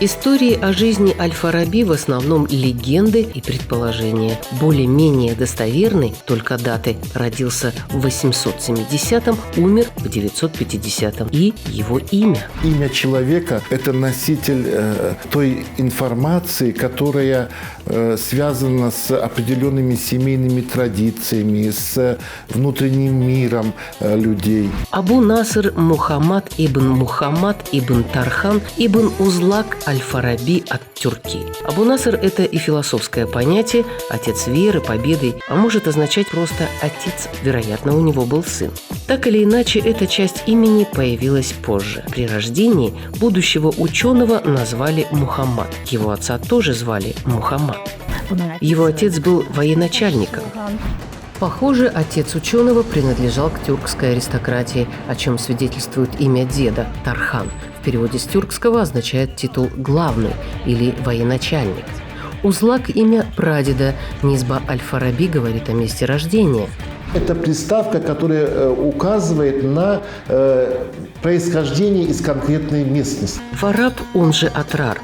Истории о жизни Аль-Фараби в основном легенды и предположения. Более-менее достоверны только даты. Родился в 870-м, умер в 950-м. И его имя. Имя человека – это носитель той информации, которая связана с определенными семейными традициями, с внутренним миром людей. Абу Наср Мухаммад ибн Тархан ибн Узлак Аль-Фараби ат-Тюрки. Абу Наср – это и философское понятие, отец веры, победы, а может означать просто отец. Вероятно, у него был сын. Так или иначе, эта часть имени появилась позже. При рождении будущего ученого назвали Мухаммад. Его отца тоже звали Мухаммад. Его отец был военачальником. Похоже, отец ученого принадлежал к тюркской аристократии, о чем свидетельствует имя деда – Тархан. В переводе с тюркского означает титул «главный» или «военачальник». Узлак – имя прадеда. Низба Аль-Фараби говорит о месте рождения. Это приставка, которая указывает на происхождение из конкретной местности. Фараб, он же Атрар,